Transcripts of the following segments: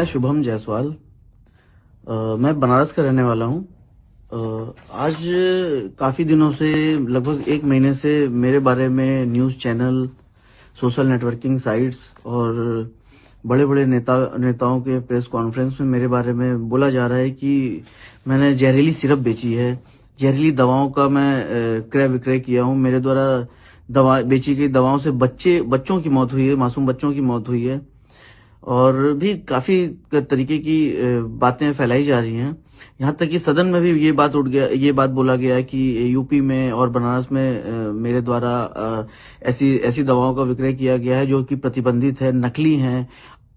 मैं शुभम जायसवाल। मैं बनारस का रहने वाला हूँ। आज काफ़ी दिनों से, लगभग एक महीने से मेरे बारे में news channel, social networking sites और बड़े बड़े नेताओं के प्रेस कॉन्फ्रेंस में मेरे बारे में बोला जा रहा है कि मैंने जहरीली सिरप बेची है, जहरीली दवाओं का मैं क्रय विक्रय किया हूँ। मेरे द्वारा बेची गई दवाओं से बच्चों की मौत हुई है, मासूम बच्चों की मौत हुई है और भी काफी तरीके की बातें फैलाई जा रही हैं। यहाँ तक कि सदन में भी ये बात बोला गया है कि यूपी में और बनारस में मेरे द्वारा ऐसी दवाओं का विक्रय किया गया है जो कि प्रतिबंधित है, नकली हैं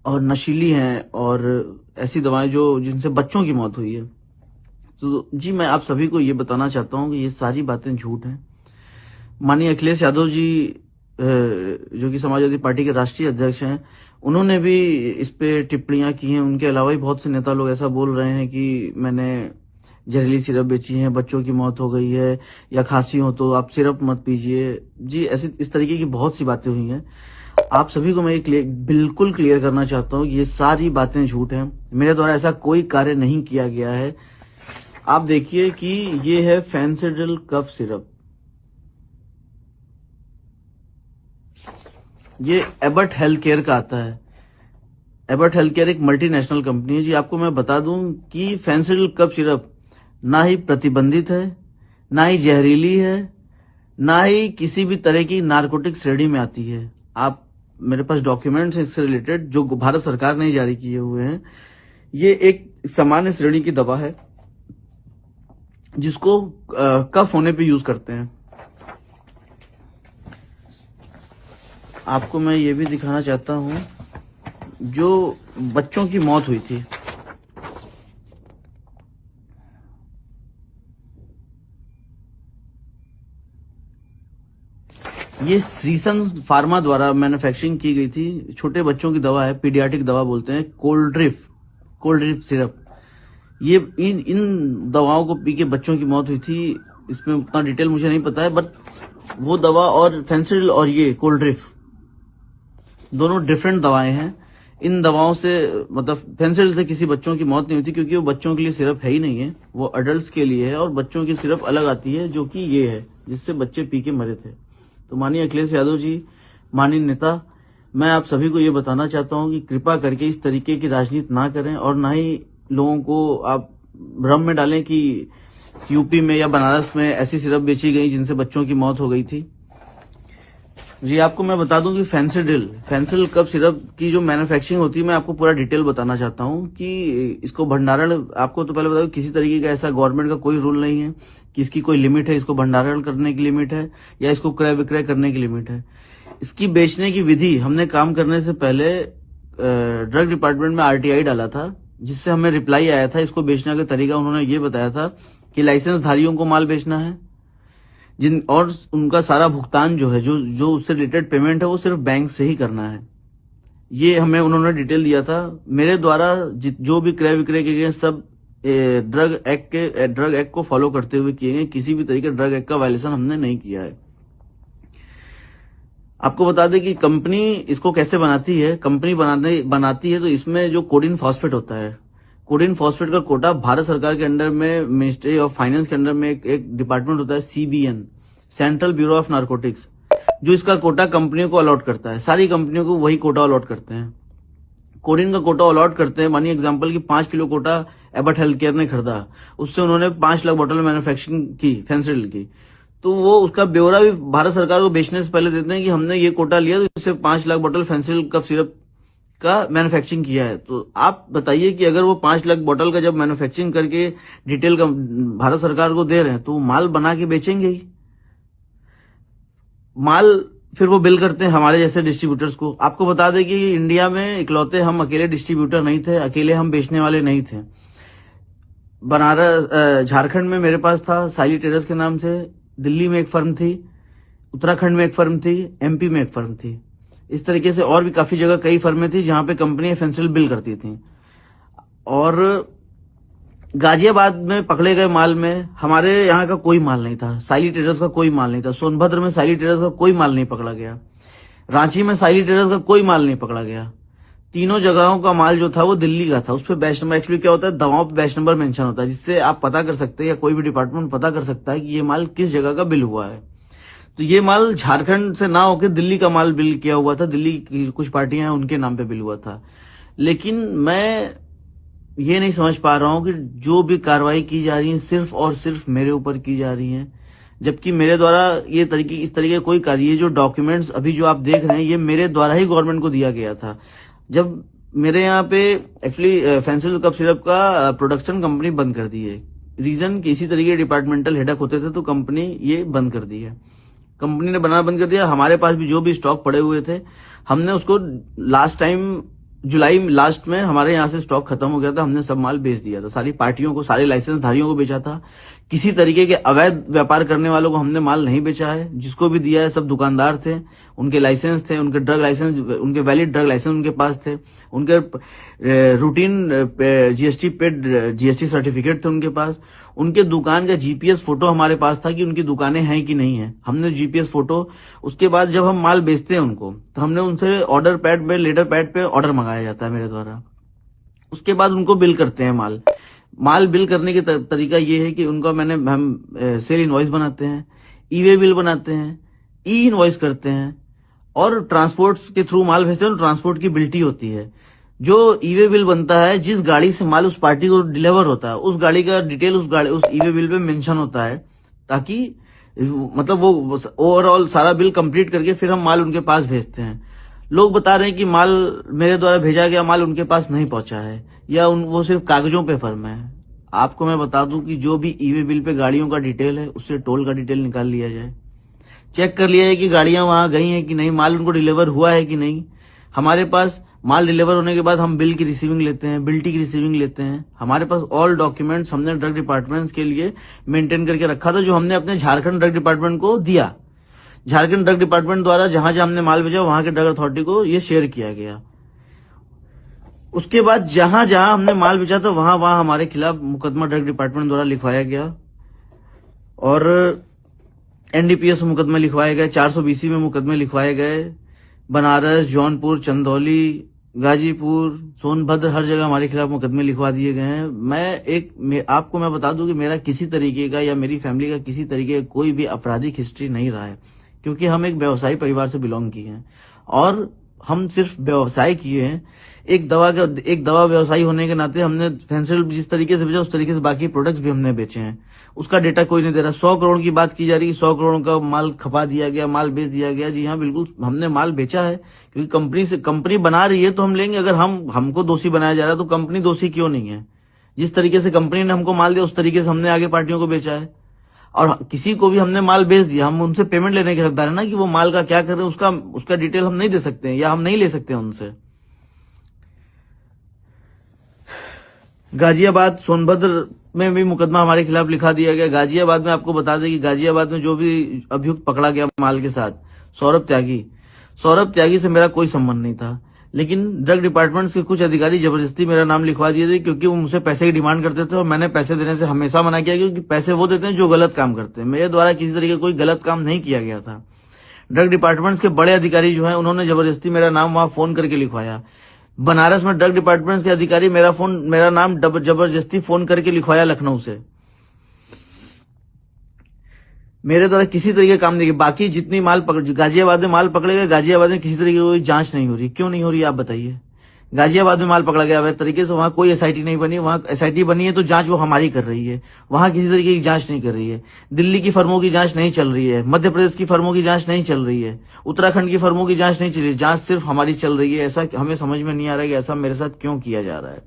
और नशीली हैं और ऐसी दवाएं जिनसे बच्चों की मौत हुई है। तो जी, मैं आप सभी को ये बताना चाहता हूँ कि ये सारी बातें झूठ हैं। माननीय अखिलेश यादव जी, जो कि समाजवादी पार्टी के राष्ट्रीय अध्यक्ष हैं, उन्होंने भी इस पे टिप्पणियां की हैं। उनके अलावा भी बहुत से नेता लोग ऐसा बोल रहे हैं कि मैंने जहरीली सिरप बेची है, बच्चों की मौत हो गई है, या खांसी हो तो आप सिरप मत पीजिए। जी, इस तरीके की बहुत सी बातें हुई हैं। आप सभी को मैं बिल्कुल क्लियर करना चाहता हूँ कि ये सारी बातें झूठ हैं। मेरे द्वारा ऐसा कोई कार्य नहीं किया गया है। आप देखिए कि ये है फेंसिडिल कफ सिरप, ये एबट हेल्थ केयर का आता है। एबट हेल्थ केयर एक मल्टीनेशनल कंपनी है। जी, आपको मैं बता दूं कि फेंसिडिल कफ सिरप ना ही प्रतिबंधित है, ना ही जहरीली है, ना ही किसी भी तरह की नारकोटिक श्रेणी में आती है। आप मेरे पास डॉक्यूमेंट्स हैं इससे रिलेटेड जो भारत सरकार ने जारी किए हुए हैं। ये एक सामान्य श्रेणी की दवा है जिसको कफ होने पे यूज करते हैं। आपको मैं ये भी दिखाना चाहता हूं जो बच्चों की मौत हुई थी। ये श्रीसन फार्मा द्वारा मैन्युफैक्चरिंग की गई थी। छोटे बच्चों की दवा है, पीडियाट्रिक दवा बोलते हैं, कोल्ड ड्रिप सिरप। ये इन दवाओं को पी के बच्चों की मौत हुई थी। इसमें उतना डिटेल मुझे नहीं पता है, बट वो दवा और फेंसिडिल और ये कोल्ड ड्रिप दोनों डिफरेंट दवाएं हैं। इन दवाओं से, मतलब फेंसिडिल से किसी बच्चों की मौत नहीं होती क्योंकि वो बच्चों के लिए सिरप है ही नहीं है, वो अडल्ट्स के लिए है और बच्चों की सिरप अलग आती है जो कि ये है जिससे बच्चे पी के मरे थे। तो माननीय अखिलेश यादव जी, माननीय नेता, मैं आप सभी को ये बताना चाहता हूं कि कृपा करके इस तरीके की राजनीति ना करें और ना ही लोगों को आप भ्रम में डालें कि यूपी में या बनारस में ऐसी सिरप बेची गई जिनसे बच्चों की मौत हो गई थी। जी, आपको मैं बता दूं कि फेंसिडिल कफ सिरप की जो मैन्युफैक्चरिंग होती है, मैं आपको पूरा डिटेल बताना चाहता हूं कि इसको भंडारण, आपको तो पहले बताऊं किसी तरीके का ऐसा गवर्नमेंट का कोई रूल नहीं है कि इसकी कोई लिमिट है, इसको भंडारण करने की लिमिट है या इसको क्रय विक्रय करने की लिमिट है। इसकी बेचने की विधि, हमने काम करने से पहले ड्रग डिपार्टमेंट में RTI डाला था, जिससे हमें रिप्लाई आया था। इसको बेचने का तरीका उन्होंने ये बताया था कि लाइसेंस धारियों को माल बेचना है, और उनका सारा भुगतान जो है, जो उससे रिलेटेड पेमेंट है, वो सिर्फ बैंक से ही करना है। ये हमें उन्होंने डिटेल दिया था। मेरे द्वारा जो भी क्रय विक्रय किए गए सब ड्रग एक्ट को फॉलो करते हुए किए गए। किसी भी तरीके ड्रग एक्ट का वायलेशन हमने नहीं किया है। आपको बता दें कि कंपनी इसको कैसे बनाती है। कंपनी बनाती है तो इसमें जो कोडिन फॉस्फेट होता है, कोडिन फॉस्फेट का कोटा भारत सरकार के अंडर में, मिनिस्ट्री ऑफ फाइनेंस के अंडर में एक डिपार्टमेंट होता है, CBN, central bureau of narcotics, जो इसका कोटा कंपनियों को अलॉट करता है। सारी कंपनियों को वही कोटा अलॉट करते हैं, कोडिन का कोटा अलॉट करते हैं। मानिए एग्जांपल की 5 किलो कोटा एबट हेल्थ केयर ने खरीदा, उससे उन्होंने 5 लाख बोतल मैन्युफैक्चरिंग की फेंसिडिल की, तो वो उसका ब्यौरा भी भारत सरकार को बेचने से पहले देते हैं कि हमने ये कोटा लिया तो इससे 5 लाख बोतल फेंसिडिल कफ सिरप का मैन्युफैक्चरिंग किया है। तो आप बताइए कि अगर वो 5 लाख बोतल का जब मैन्युफैक्चरिंग करके डिटेल का भारत सरकार को दे रहे हैं, तो माल बना के बेचेंगे ही। माल फिर वो बिल करते हैं हमारे जैसे डिस्ट्रीब्यूटर्स को। आपको बता दें कि इंडिया में इकलौते हम अकेले डिस्ट्रीब्यूटर नहीं थे, अकेले हम बेचने वाले नहीं थे। बनारस, झारखंड में मेरे पास था साइली ट्रेडर्स के नाम से, दिल्ली में एक फर्म थी, उत्तराखंड में एक फर्म थी, MP में एक फर्म थी। इस तरीके से और भी काफी जगह कई फर्में थी जहां पे कंपनी फेंसिडिल बिल करती थी। और गाजियाबाद में पकड़े गए माल में हमारे यहाँ का कोई माल नहीं था, साइली ट्रेडर्स का कोई माल नहीं था। सोनभद्र में साइली ट्रेडर्स का कोई माल नहीं पकड़ा गया। रांची में साइली ट्रेडर्स का कोई माल नहीं पकड़ा गया। तीनों जगहों का माल जो था वो दिल्ली का था। उस पर बैच नंबर, एक्चुअली क्या होता है, दवाओं पे बैच नंबर मेंशन होता है, जिससे आप पता कर सकते हैं या कोई भी डिपार्टमेंट पता कर सकता है कि ये माल किस जगह का बिल हुआ है। तो ये माल झारखंड से ना होकर दिल्ली का माल बिल किया हुआ था, दिल्ली की कुछ पार्टियां हैं उनके नाम पे बिल हुआ था। लेकिन मैं ये नहीं समझ पा रहा हूं कि जो भी कार्रवाई की जा रही है सिर्फ और सिर्फ मेरे ऊपर की जा रही है, जबकि मेरे द्वारा इस तरीके कोई कार्य, ये जो डॉक्यूमेंट्स अभी जो आप देख रहे हैं ये मेरे द्वारा ही गवर्नमेंट को दिया गया था। जब मेरे यहाँ पे एक्चुअली फेंसिल कफ सिरप का प्रोडक्शन कंपनी बंद कर दी है, रीजन कि इसी तरीके डिपार्टमेंटल हेडक होते थे तो कंपनी ये बंद कर दी है, कंपनी ने बनाना बंद कर दिया। हमारे पास भी जो भी स्टॉक पड़े हुए थे हमने उसको लास्ट टाइम जुलाई लास्ट में हमारे यहाँ से स्टॉक खत्म हो गया था, हमने सब माल बेच दिया था, सारी पार्टियों को, सारे लाइसेंस धारियों को बेचा था। किसी तरीके के अवैध व्यापार करने वालों को हमने माल नहीं बेचा है, जिसको भी दिया है सब दुकानदार थे, उनके लाइसेंस थे, उनके ड्रग लाइसेंस, उनके वैलिड ड्रग लाइसेंस उनके पास थे, उनके रूटीन जीएसटी सर्टिफिकेट थे उनके पास, उनके दुकान का जीपीएस फोटो हमारे पास था कि उनकी दुकानें हैं कि नहीं है, हमने जीपीएस फोटो। उसके बाद जब हम माल बेचते हैं उनको तो हमने उनसे ऑर्डर पैड पे, लेटर पैड पे ऑर्डर मंगाया जाता है मेरे द्वारा, उसके बाद उनको बिल करते हैं माल बिल करने के तरीका ये है कि उनका हम सेल इनवॉइस बनाते हैं, ई-वे बिल बनाते हैं, ई इनवॉइस करते हैं और ट्रांसपोर्ट के थ्रू माल भेजते हैं तो ट्रांसपोर्ट की बिल्टी होती है। जो ई-वे बिल बनता है, जिस गाड़ी से माल उस पार्टी को डिलीवर होता है उस गाड़ी का डिटेल उस ई-वे बिल पे मेंशन होता है, ताकि मतलब वो ओवरऑल सारा बिल कंप्लीट करके फिर हम माल उनके पास भेजते हैं। लोग बता रहे हैं कि माल मेरे द्वारा भेजा गया माल उनके पास नहीं पहुंचा है या वो सिर्फ कागजों पे फर्म है। आपको मैं बता दूं कि जो भी ई-वे बिल पे गाड़ियों का डिटेल है उससे टोल का डिटेल निकाल लिया जाए, चेक कर लिया जाए कि गाड़ियां वहां गई हैं कि नहीं, माल उनको डिलीवर हुआ है कि नहीं। हमारे पास माल डिलीवर होने के बाद हम बिल की रिसीविंग लेते हैं, बिल्टी की रिसीविंग लेते हैं। हमारे पास ऑल डॉक्यूमेंट्स हमने ड्रग डिपार्टमेंट्स के लिए मेंटेन करके रखा था, जो हमने अपने झारखंड ड्रग डिपार्टमेंट को दिया। झारखंड ड्रग डिपार्टमेंट द्वारा जहां जहां हमने माल भेजा वहां के ड्रग अथॉरिटी को ये शेयर किया गया। उसके बाद जहां जहां हमने माल बेचा था वहां वहां हमारे खिलाफ मुकदमा ड्रग डिपार्टमेंट द्वारा लिखवाया गया और एनडीपीएस मुकदमे लिखवाए गए, 420 में मुकदमे लिखवाए गए। बनारस, जौनपुर, चंदौली, गाजीपुर, सोनभद्र, हर जगह हमारे खिलाफ मुकदमे लिखवा दिए गए हैं। आपको मैं बता दूं कि मेरा किसी तरीके का या मेरी फैमिली का किसी तरीके का कोई भी आपराधिक हिस्ट्री नहीं रहा है, क्योंकि हम एक व्यवसायी परिवार से बिलोंग किए हैं और हम सिर्फ व्यवसाय किए हैं। एक दवा व्यवसायी होने के नाते हमने फेंसिल जिस तरीके से बेचा उस तरीके से बाकी प्रोडक्ट्स भी हमने बेचे हैं। उसका डेटा कोई नहीं दे रहा। 100 करोड़ की बात की जा रही है, 100 करोड़ का माल खपा दिया गया, माल बेच दिया गया। जी हाँ, बिल्कुल हमने माल बेचा है, क्योंकि कंपनी बना रही है तो हम लेंगे। अगर हमको दोषी बनाया जा रहा है तो कंपनी दोषी क्यों नहीं है? जिस तरीके से कंपनी ने हमको माल दिया उस तरीके से हमने आगे पार्टियों को बेचा है और किसी को भी हमने माल बेच दिया, हम उनसे पेमेंट लेने के हकदार है ना, कि वो माल का क्या कर रहे हैं उसका डिटेल हम नहीं दे सकते हैं या हम नहीं ले सकते हैं उनसे। गाजियाबाद, सोनभद्र में भी मुकदमा हमारे खिलाफ लिखा दिया गया। गाजियाबाद में आपको बता दें कि गाजियाबाद में जो भी अभियुक्त पकड़ा गया माल के साथ, सौरभ त्यागी से मेरा कोई संबंध नहीं था, लेकिन ड्रग डिपार्टमेंट्स के कुछ अधिकारी जबरदस्ती मेरा नाम लिखवा दिए थे, क्योंकि वो मुझसे पैसे की डिमांड करते थे और मैंने पैसे देने से हमेशा मना किया, क्योंकि पैसे वो देते हैं जो गलत काम करते हैं। मेरे द्वारा किसी तरीके कोई गलत काम नहीं किया गया था। ड्रग डिपार्टमेंट्स के बड़े अधिकारी जो है उन्होंने जबरदस्ती मेरा नाम वहां फोन करके लिखवाया। बनारस में ड्रग डिपार्टमेंट के अधिकारी मेरा नाम जबरदस्ती फोन करके लिखवाया लखनऊ से। मेरे द्वारा किसी तरीके काम नहीं किया। बाकी जितनी गाजियाबाद में माल पकड़े गए, गाजियाबाद में किसी तरीके की कोई जांच नहीं हो रही। क्यों नहीं हो रही आप बताइए? गाजियाबाद में माल पकड़ा गया अवैध तरीके से, वहां कोई एसआईटी नहीं बनी। वहां एसआईटी बनी है तो जांच वो हमारी कर रही है, वहां किसी तरीके की जांच नहीं कर रही है। दिल्ली की फर्मों की जांच नहीं चल रही है, मध्य प्रदेश की फर्मों की जांच नहीं चल रही है, उत्तराखंड की फर्मों की जांच नहीं चल रही है, जांच सिर्फ हमारी चल रही है। ऐसा हमें समझ में नहीं आ रहा है कि ऐसा मेरे साथ क्यों किया जा रहा है।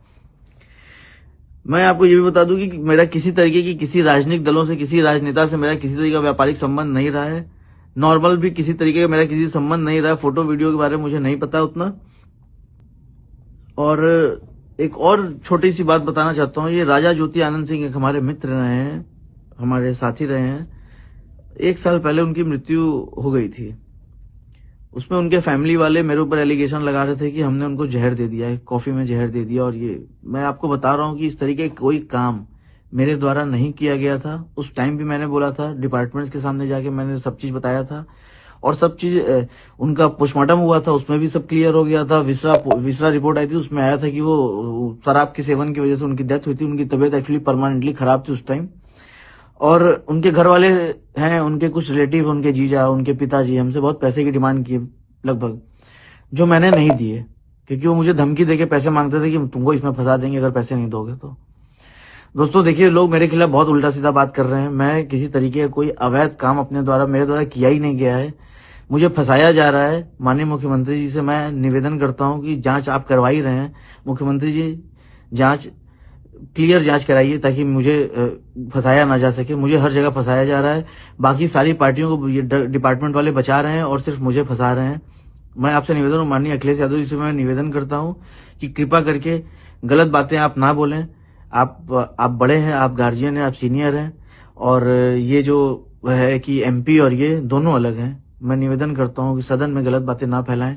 मैं आपको ये भी बता दूं कि मेरा किसी तरीके की किसी राजनीतिक दलों से, किसी राजनेता से मेरा किसी तरीके का व्यापारिक संबंध नहीं रहा है। नॉर्मल भी किसी तरीके का मेरा किसी संबंध नहीं रहा है। फोटो वीडियो के बारे में मुझे नहीं पता उतना। और एक और छोटी सी बात बताना चाहता हूँ, ये राजा ज्योति आनंद सिंह एक हमारे मित्र रहे हैं, हमारे साथी रहे हैं। 1 साल पहले उनकी मृत्यु हो गई थी। उसमें उनके फैमिली वाले मेरे ऊपर एलिगेशन लगा रहे थे कि हमने उनको जहर दे दिया है, कॉफी में जहर दे दिया। और ये मैं आपको बता रहा हूँ कि इस तरीके कोई काम मेरे द्वारा नहीं किया गया था। उस टाइम भी मैंने बोला था, डिपार्टमेंट्स के सामने जाके मैंने सब चीज बताया था। और सब चीज उनका पोस्टमार्टम हुआ था, उसमें भी सब क्लियर हो गया था। विसरा रिपोर्ट आई थी, उसमें आया था कि वो शराब के सेवन की वजह से उनकी डेथ हुई थी। उनकी तबीयत एक्चुअली परमानेंटली खराब थी उस टाइम। और उनके घर वाले हैं, उनके कुछ रिलेटिव, उनके जीजा, उनके पिताजी हमसे बहुत पैसे की डिमांड की लगभग, जो मैंने नहीं दिए, क्योंकि वो मुझे धमकी देके पैसे मांगते थे कि तुमको इसमें फंसा देंगे अगर पैसे नहीं दोगे तो। दोस्तों देखिए, लोग मेरे खिलाफ बहुत उल्टा सीधा बात कर रहे हैं। मैं किसी तरीके का कोई अवैध काम अपने द्वारा, मेरे द्वारा किया ही नहीं गया है। मुझे फंसाया जा रहा है। माननीय मुख्यमंत्री जी से मैं निवेदन करता हूं कि जांच आप करवा ही रहे हैं, मुख्यमंत्री जी जांच, क्लियर जांच कराइए ताकि मुझे फंसाया ना जा सके। मुझे हर जगह फंसाया जा रहा है। बाकी सारी पार्टियों को ये डिपार्टमेंट वाले बचा रहे हैं और सिर्फ मुझे फंसा रहे हैं। मैं आपसे निवेदन, माननीय अखिलेश यादव जी से मैं निवेदन करता हूं कि कृपा करके गलत बातें आप ना बोलें। आप बड़े हैं, आप गार्जियन हैं, आप सीनियर हैं, और ये जो है कि एमपी और ये दोनों अलग हैं। मैं निवेदन करता हूं कि सदन में गलत बातें ना फैलाएं,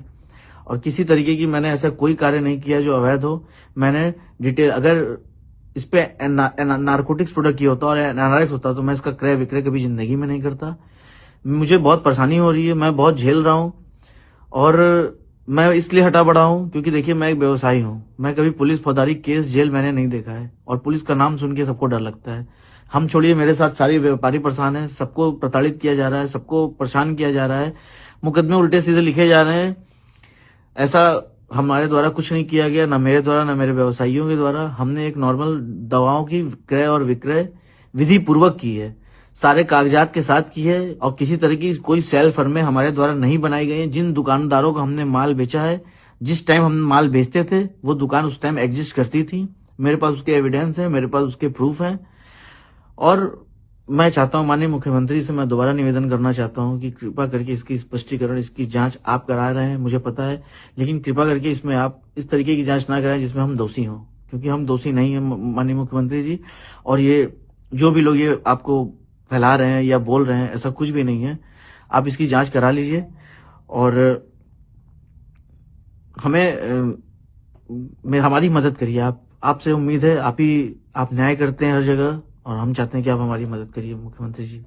और किसी तरीके की मैंने ऐसा कोई कार्य नहीं किया जो अवैध हो। मैंने डिटेल, अगर इस पे नारकोटिक्स प्रोडक्ट की होता और एनारक्स होता तो मैं इसका क्रय विक्रय कभी जिंदगी में नहीं करता। मुझे बहुत परेशानी हो रही है, मैं बहुत झेल रहा हूं, और मैं इसलिए हटा बढ़ा हूं क्योंकि देखिए मैं एक व्यवसायी हूं। मैं कभी पुलिस फौजदारी केस जेल मैंने नहीं देखा है, और पुलिस का नाम सुन के सबको डर लगता है। हम छोड़िए, मेरे साथ सारे व्यापारी परेशान हैं, सबको प्रताड़ित किया जा रहा है, सबको परेशान किया जा रहा है, मुकदमे उल्टे सीधे लिखे जा रहे हैं। ऐसा हमारे द्वारा कुछ नहीं किया गया, ना मेरे द्वारा ना मेरे व्यवसायियों के द्वारा। हमने एक नॉर्मल दवाओं की क्रय और विक्रय विधि पूर्वक की है, सारे कागजात के साथ की है, और किसी तरह की कोई सेल फर्में हमारे द्वारा नहीं बनाई गई हैं। जिन दुकानदारों को हमने माल बेचा है, जिस टाइम हम माल बेचते थे वो दुकान उस टाइम एग्जिस्ट करती थी। मेरे पास उसके एविडेंस है, मेरे पास उसके प्रूफ हैं। और मैं चाहता हूं, माननीय मुख्यमंत्री से मैं दोबारा निवेदन करना चाहता हूं कि कृपा करके इसकी स्पष्टीकरण, इसकी जांच आप करा रहे हैं, मुझे पता है, लेकिन कृपा करके इसमें आप इस तरीके की जांच ना कराएं जिसमें हम दोषी हों, क्योंकि हम दोषी नहीं है माननीय मुख्यमंत्री जी। और ये जो भी लोग ये आपको फैला रहे हैं या बोल रहे हैं, ऐसा कुछ भी नहीं है। आप इसकी जांच करा लीजिए, और हमारी मदद करिए। आपसे उम्मीद है, आप न्याय करते हैं हर जगह, और हम चाहते हैं कि आप हमारी मदद करिए मुख्यमंत्री जी।